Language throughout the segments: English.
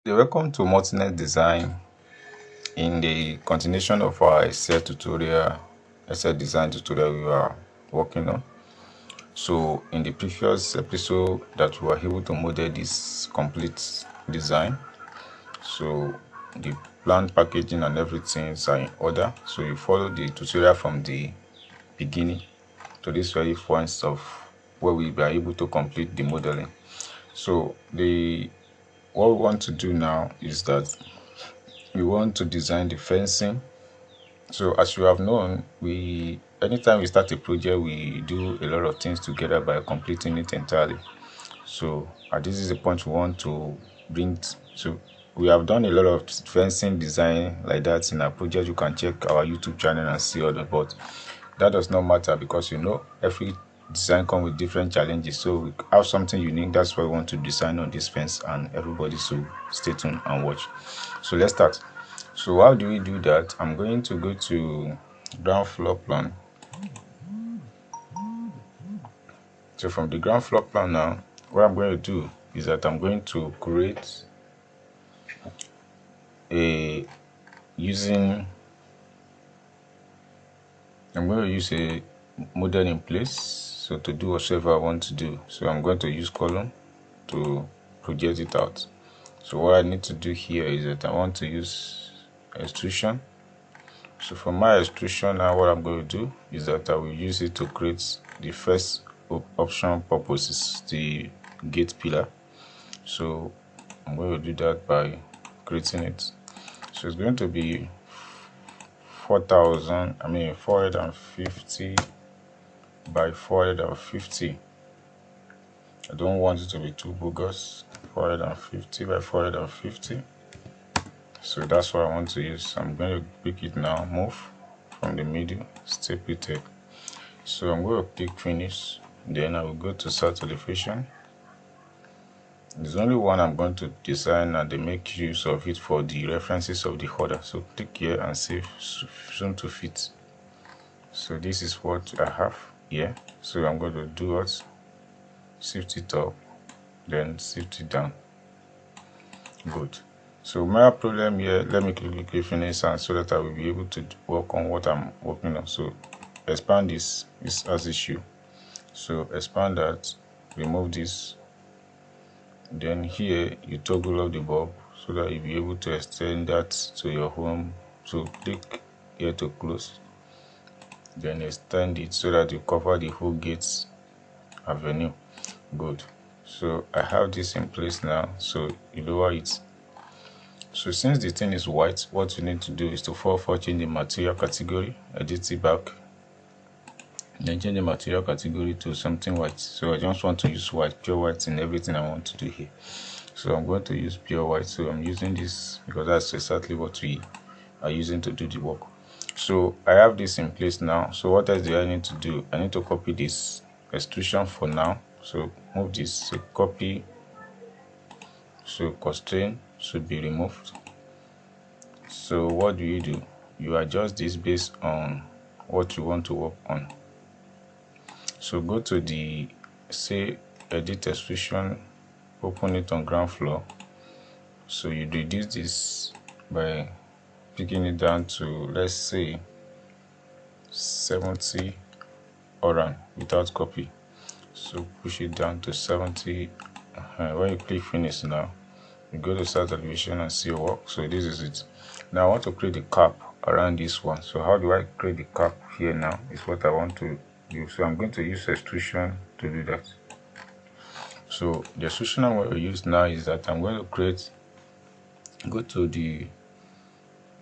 Welcome to multi-net design. In the continuation of our Excel design tutorial we are working on. So in the previous episode that we were able to model this complete design. So the plan, packaging and everything is in order. So you follow the tutorial from the beginning to this very point of where we were able to complete the modeling. So what we want to do now is that we want to design the fencing. So as you have known, anytime we start a project, we do a lot of things together by completing it entirely. So this is the point we want to bring. So we have done a lot of fencing design like that in our project. You can check our YouTube channel and see all the, but that does not matter because every design comes with different challenges. So we have something unique. That's why we want to design on this fence, and everybody should stay tuned and watch. So let's start. So how do we do that? I'm going to go to ground floor plan. So from the ground floor plan now, what I'm going to do is that I'm going to create I'm going to use a model in place. So to do whatever I want to do. So I'm going to use column to project it out. So what I need to do here is that I want to use extrusion. So for my extrusion now, what I'm going to do is that I will use it to create the first option purposes, the gate pillar. So I'm going to do that by creating it. So it's going to be 450 by 450. I don't want it to be too bogus. 450 by 450. So that's what I want to use. I'm going to pick it now, move from the middle, stay repeated. So I'm going to click finish. Then I will go to start elevation. There's only one I'm going to design, and they make use of it for the references of the order. So click here and save zoom to fit. So this is what I have here. So I'm going to do what? Shift it up, then shift it down. Good. So my problem here, let me click finish, and so that I will be able to work on what I'm working on. So expand this is as issue. So expand that, remove this. Then here you toggle up the bulb so that you'll be able to extend that to your home. So click here to close, then extend it so that you cover the whole gates avenue. Good. So I have this in place now. So you lower it. So since the thing is white, what you need to do is to change the material category, edit it back, then change the material category to something white. So I just want to use white, pure white in everything I want to do here. So I'm going to use pure white. So I'm using this because that's exactly what we are using to do the work. So I have this in place now. So what else do I need to do? I need to copy this extrusion for now. So move this, so copy. So constraint should be removed. So what do? You adjust this based on what you want to work on. So go to the edit extrusion, open it on ground floor. So you reduce this by picking it down to, let's say, 70 oran without copy. So push it down to 70. When you click finish now, you go to start elevation and see your work. So this is it. Now I want to create a cap around this one. So how do I create the cap here now is what I want to do. So I'm going to use extrusion to do that. So the extrusion I'm going to use now is that I'm going to go to the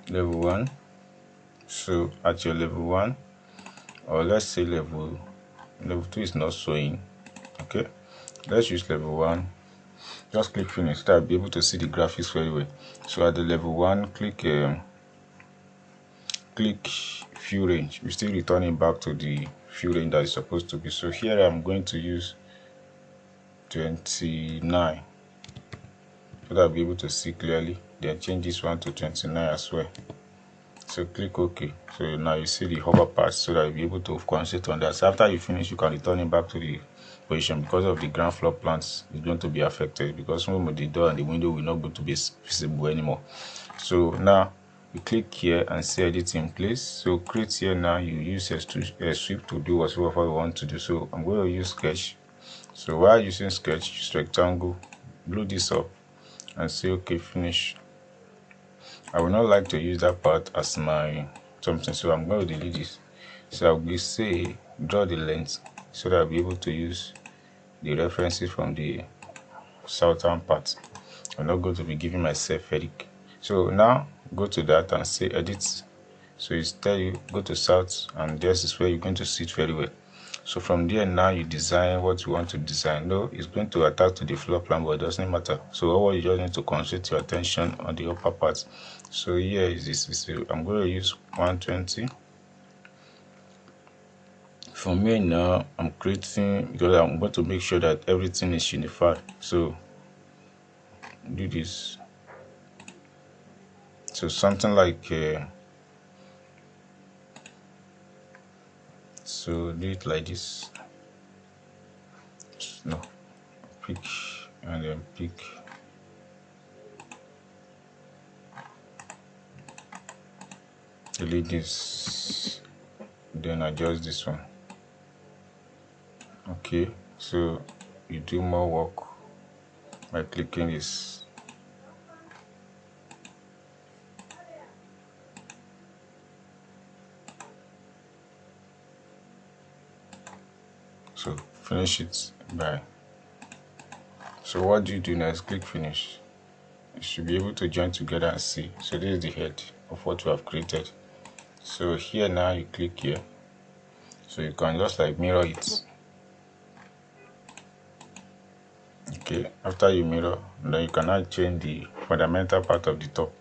level 1. So at your level 1, or let's say level 2 is not showing. Okay, let's use level 1. Just click finish so I'll be able to see the graphics very well. So at the level 1, click view range. We're still returning back to the view range that is supposed to be. So here I'm going to use 29 so that I'll be able to see clearly. Then change this one to 29 as well. So click OK. So now you see the hover part so that you'll be able to concentrate on that. So after you finish, you can return it back to the position because of the ground floor plants is going to be affected, because some of the door and the window will not going to be visible anymore. So now you click here and say edit in place. So create here. Now you use a sweep to do whatever you want to do. So I'm going to use sketch. So while using sketch, use rectangle, glue this up and say okay, finish. I would not like to use that part as my something, so I'm going to delete this. So I'll be say draw the length so that I'll be able to use the references from the southern part. I'm not going to be giving myself headache. So now go to that and say edit. So it's tell you go to south, and this is where you're going to see it very well. So from there now you design what you want to design. No, it's going to attach to the floor plan, but it doesn't matter. So all you just need to concentrate your attention on the upper part. So here is this. I'm going to use 120. For me now, I'm creating because I'm going to make sure that everything is unified. So do this. So something like so do it like this. No, pick and then pick. Delete this, then adjust this one. Okay, so you do more work by clicking this. So finish it by. So what do you do next? Click finish. You should be able to join together and see. So this is the head of what we have created. So here now you click here. So you can just like mirror it. Okay, after you mirror, then you can now change the fundamental part of the top.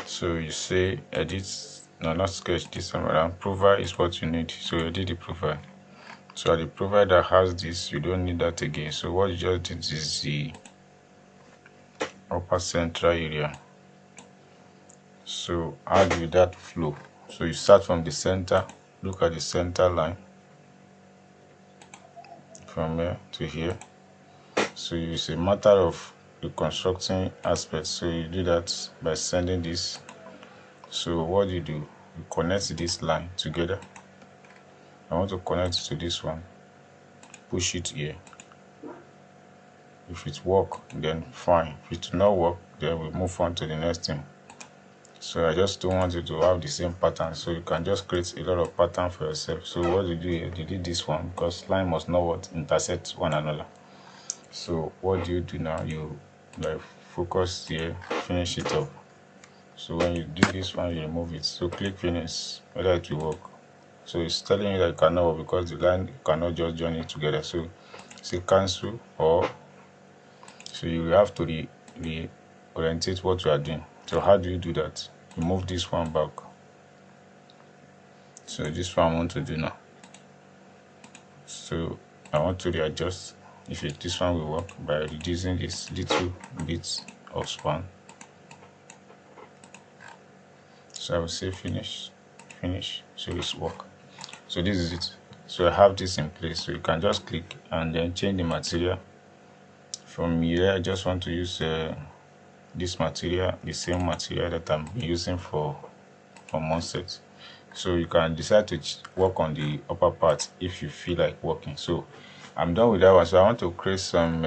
So you say edit, no, not sketch, this one around. Profile is what you need. So edit the profile. So the profile that has this, you don't need that again. So what you just did is the upper central area. So add with that flow. So you start from the center, look at the center line from here to here. So it's a matter of reconstructing aspects. So you do that by sending this. So what you do, you connect this line together. I want to connect it to this one. Push it here. If it works, then fine. If it do not work, then we move on to the next thing. So I just don't want you to have the same pattern. So you can just create a lot of pattern for yourself. So what you do here, delete this one because line must not intersect one another. So what do you do now? You like focus here, finish it up. So when you do this one, you remove it. So click finish, whether it will work. So it's telling you that it cannot work because the line cannot just join it together. So say cancel, or so you have to reorientate what you are doing. So how do you do that? You move this one back. So this one I want to do now. So I want to readjust. If this one will work by reducing this little bit of span. So I will say finish, so it's work. So this is it. So I have this in place. So you can just click and then change the material. From here, I just want to use this material, the same material that I'm using for Monset. So you can decide to work on the upper part if you feel like working. So I'm done with that one. So I want to create some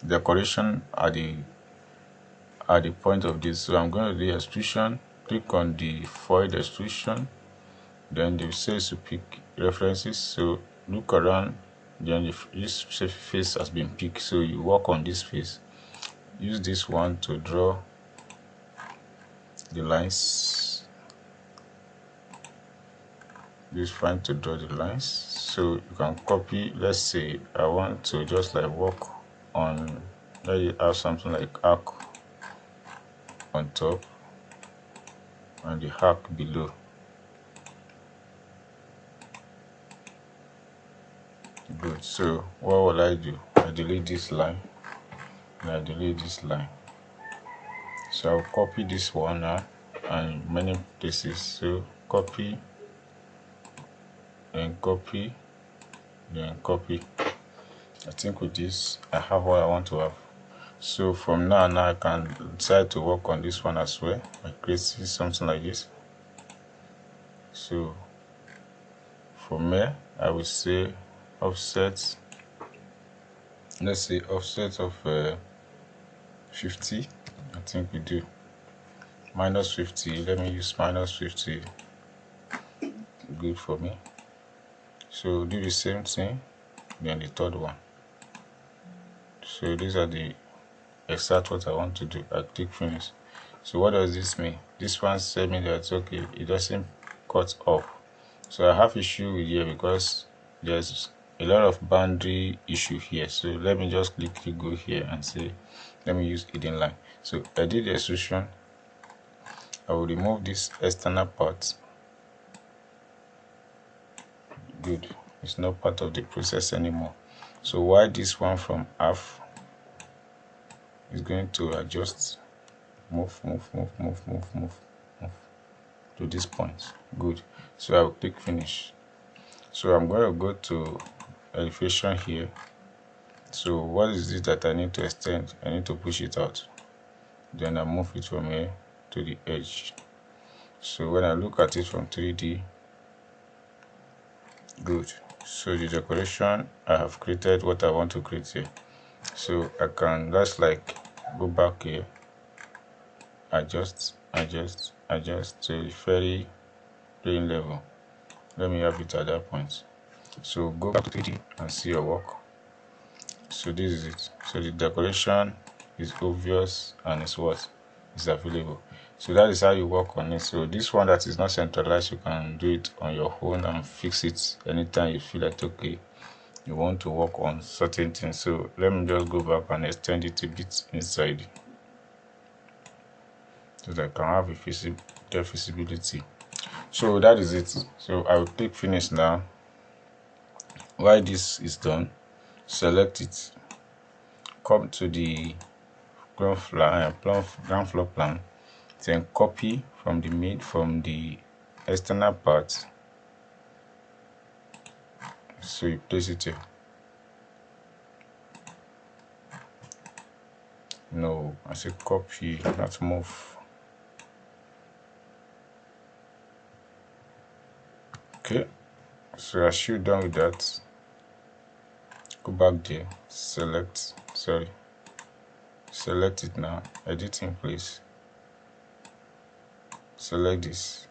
decoration at the point of this. So I'm going to do extrusion. Click on the foil extrusion. Then they say to pick references. So look around. Then this face has been picked. So you work on this face. Use this one to draw the lines. This fine to draw the lines. So you can copy. Let's say I want to just like work on, let you have something like arc on top and the arc below. Good. So what will I do? I delete this line and I delete this line. So I'll copy this one now and many places. So copy, then copy, then copy. I think with this I have what I want to have. So from now I can decide to work on this one as well. I create something like this. So from here I will say offset, let's say offset of 50. I think we do minus 50. Let me use minus 50. Good for me. So do the same thing, then the third one. So these are the exact what I want to do. I click finish. So what does this mean? This one said me that okay, it doesn't cut off. So I have issue with here because there's a lot of boundary issue here. So let me just quickly go here and say, let me use hidden line. So I did the extrusion. I will remove this external part. Good. It's not part of the process anymore. So why this one from half is going to adjust, move to this point. Good. So I'll click finish. So I'm going to go to elevation here. So what is it that I need to extend? I need to push it out. Then I move it from here to the edge. So when I look at it from 3D, good. So the decoration, I have created what I want to create here. So I can just like go back here, adjust to a very plain level. Let me have it at that point. So go back to 3D and see your work. So this is it. So the decoration is obvious and it's what is available. So that is how you work on it. So this one that is not centralized, you can do it on your own and fix it anytime you feel like okay, you want to work on certain things. So let me just go back and extend it a bit inside so that I can have a visibility. So that is it. So I will click finish now. While this is done, select it, come to the ground floor plan, then copy from the external part. So you place it here. No, I said copy, not move. Okay, so as you're done with that, go back there, select it now, edit in place, select this,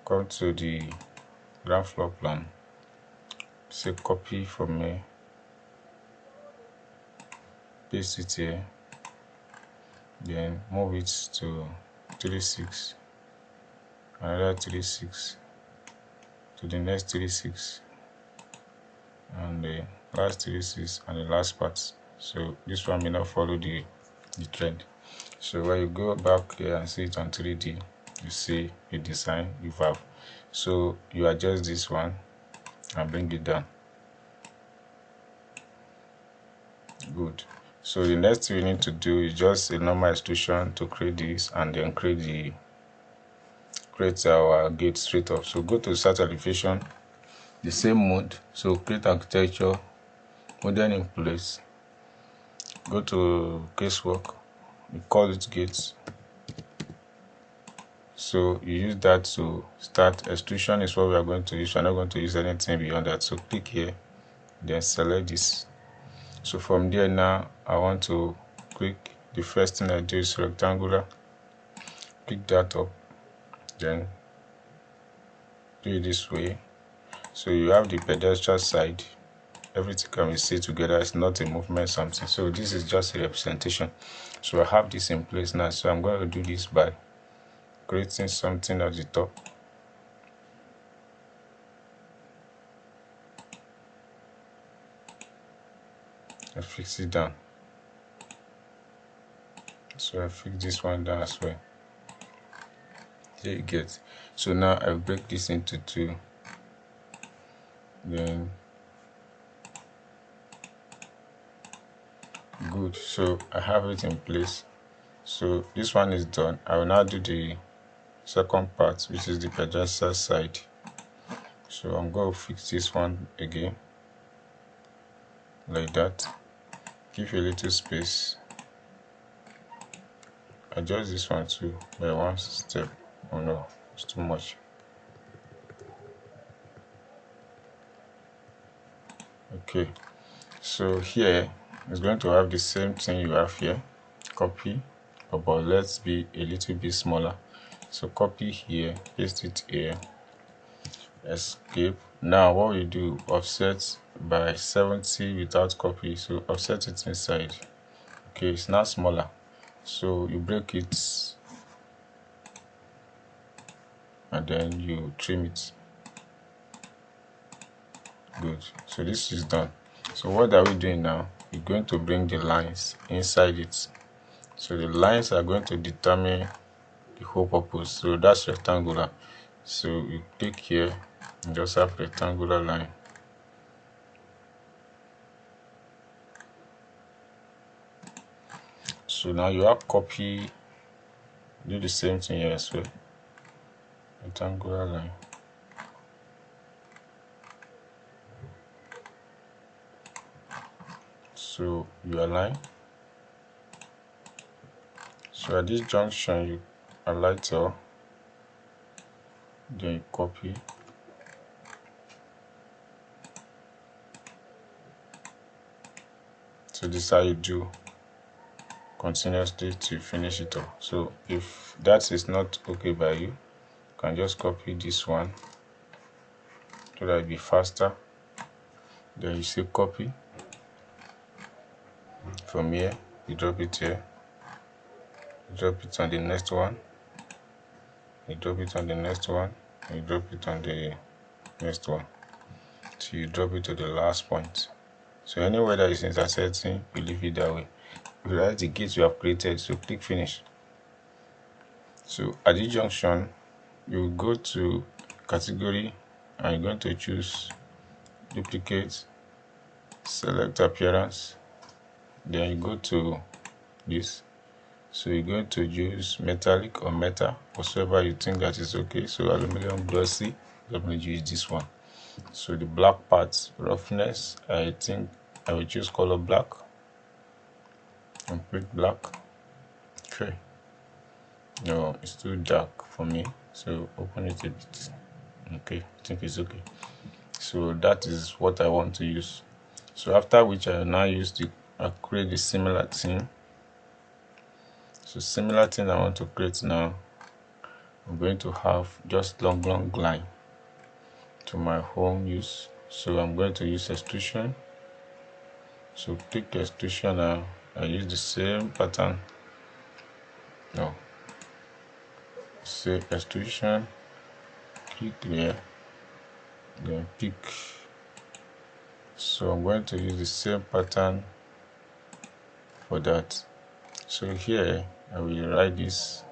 come to the ground floor plan, say copy from here, paste it here, then move it to 36, another 36, to the next 36, and the last 36, and the last part. So this one may not follow the trend. So when you go back here and see it on 3D, you see a design you have. So you adjust this one and bring it down. Good. So the next thing we need to do is just a normal extrusion to create this, and then create our gate straight up. So go to start elevation, the same mode. So create architecture, model in place, go to casework, we call it gates. So you use that to start. Extrusion is what we are going to use. We're not going to use anything beyond that. So click here, then select this. So from there now, I want to click, the first thing I do is rectangular, pick that up, then do it this way. So you have the pedestrian side, everything can be seen together. It's not a movement something. So this is just a representation. So I have this in place now. So I'm going to do this by creating something at the top. I fix it down. So I fix this one down as well. There you get. So now I break this into two. Then good. So I have it in place. So this one is done. I will now do the second part, which is the pedestrian side. So I'm going to fix this one again. like that. Give a little space. Adjust this one too by one step. Oh no, it's too much. Okay, so here it's going to have the same thing you have here. Copy, but let's be a little bit smaller. So copy here, paste it here, escape. Now what we do, offset by 70 without copy, so offset it inside. Okay, it's now smaller, so you break it and then you trim it. Good, so this is done. So what are we doing now? We're going to bring the lines inside it. So the lines are going to determine the whole purpose. So that's rectangular. So you click here and just have rectangular line. So now you have copy, do the same thing here as well. Rectangular line. So you align. So at this junction you highlight all, then you copy. So this is how you do continuously to finish it up. So if that is not okay by you, you can just copy this one so that it be faster. Then you say copy. From here you drop it here, you drop it on the next one, you drop it on the next one, you drop it on the next one, so you drop it to the last point. So anywhere that is intersecting, you leave it that way. You write the gate you have created, so click finish. So at this junction you go to category and you're going to choose duplicate, select appearance, then you go to this. So you're going to use metallic or metal, whatsoever you think that is okay. So aluminum glossy, I'm going to use this one. So the black parts, roughness, I think I will choose color black, complete black. Okay, no, it's too dark for me, so open it a bit. Okay, I think it's okay. So that is what I want to use. So after which I will now use the create a similar thing. So similar thing I want to create now. I'm going to have just long line to my home use. So I'm going to use extrusion. So click extrusion now. I use the same pattern. No. Say extrusion. Click here. Then pick. So I'm going to use the same pattern for that. So here I will write this,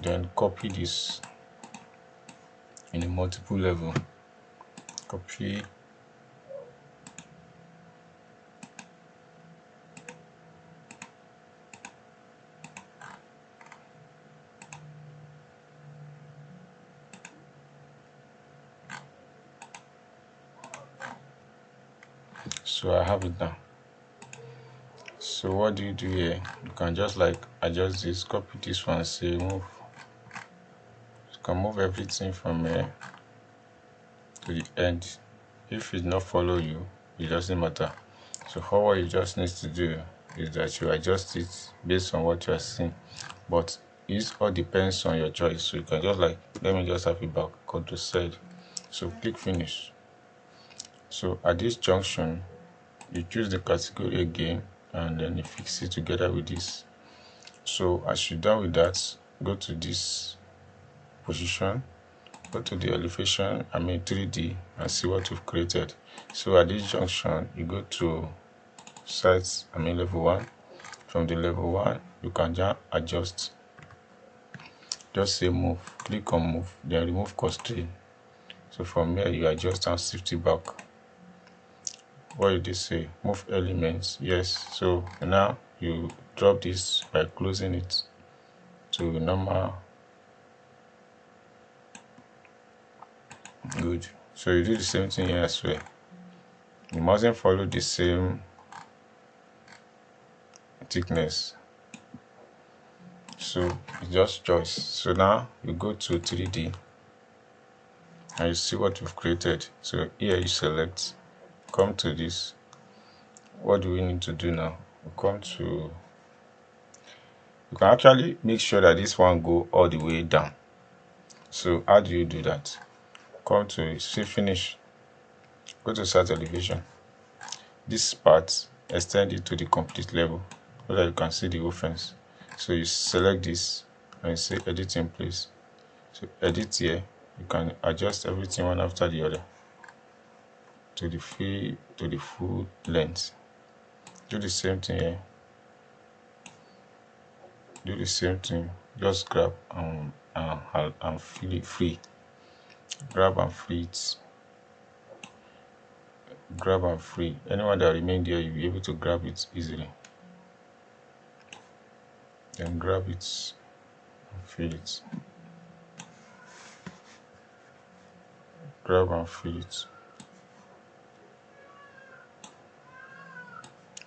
then copy this in a multiple level. Copy. So I have it now. So what do you do here? You can just like adjust this, copy this one, say move. You can move everything from here to the end. If it not follow you, it doesn't matter. So what you just need to do is that you adjust it based on what you are seeing. But it all depends on your choice. So you can just like, let me just have it back, Ctrl Z. So click finish. So at this junction, you choose the category again and then you fix it together with this. So as you're done with that, go to this position, go to the elevation, 3D, and see what we've created. So at this junction, you go to size, level 1. From the level 1, you can just adjust. Just say move, click on move, then remove constraint. So from here, you adjust and shift it back. What did they say? Move elements. Yes. So now you drop this by closing it to normal. Good. So you do the same thing here as well. You mustn't follow the same thickness, so it's just choice. So now you go to 3D and you see what you've created. So here you select, come to this. What do we need to do now? We come to, you can actually make sure that this one go all the way down. So how do you do that? Come to see finish, go to start elevation. This part, extend it to the complete level so that you can see the whole fence. So you select this and you say edit in place. So edit here, you can adjust everything one after the other to the full length. Do the same thing here. Do the same thing. Just grab and feel it free. Grab and free it. Grab and free. Anyone that remained there, you'll be able to grab it easily. Then grab it and feel it. Grab and feel it.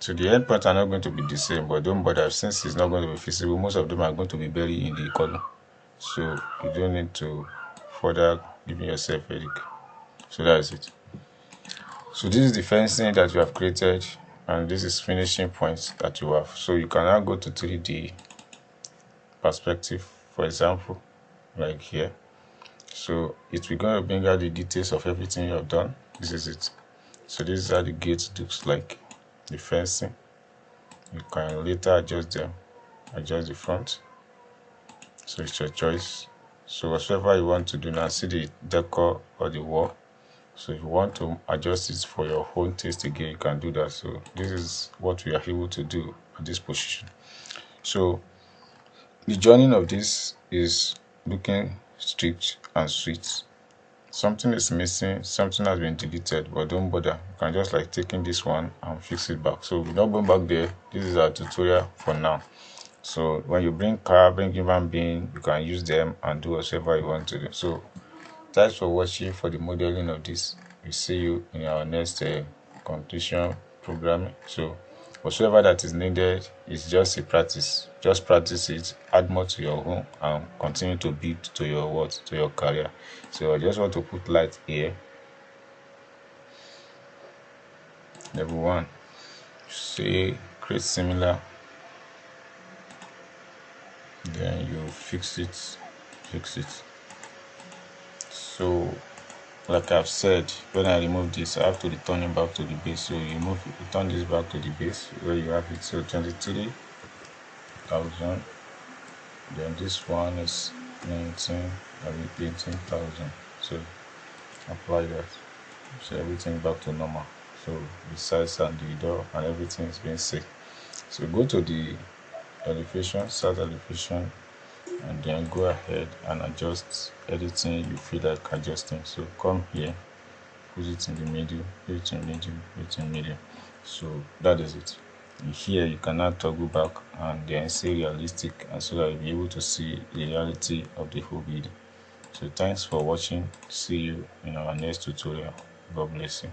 So the endpoints are not going to be the same, but don't bother, since it's not going to be visible. Most of them are going to be buried in the column, so you don't need to further giving yourself a headache. So that is it. So this is the fencing that you have created, and this is finishing points that you have. So you can now go to 3D perspective, for example, like here. So it will going to bring out the details of everything you have done. This is it. So this is how the gate looks like. The fencing, you can later adjust them, adjust the front, so it's your choice. So whatever you want to do now, see the decor or the wall. So if you want to adjust it for your own taste again, you can do that. So this is what we are able to do at this position. So the joining of this is looking strict and sweet. Something is missing, something has been deleted, but don't bother. You can just like taking this one and fix it back. So we're not going back there. This is our tutorial for now. So when you bring car, bring human being, you can use them and do whatever you want to do. So thanks for watching for the modeling of this. We see you in our next completion programming. So whatever that is needed is just a practice. Just practice it, add more to your home, and continue to build to your to your career. So I just want to put light here. Level 1, say create similar, then you fix it. So like I've said, when I remove this, I have to return it back to the base. So you return this back to the base where you have it. So 23,000. Then this one is 18,000. So apply that. So everything back to normal. So the size and the door and everything is being set. So go to the elevation, start elevation, and then go ahead and adjust anything you feel like adjusting. So come here, put it in the middle, put it in middle, put it in middle. So that is it. Here you can now toggle back and then say realistic, and so that you'll be able to see the reality of the whole building. So thanks for watching. See you in our next tutorial. God bless you.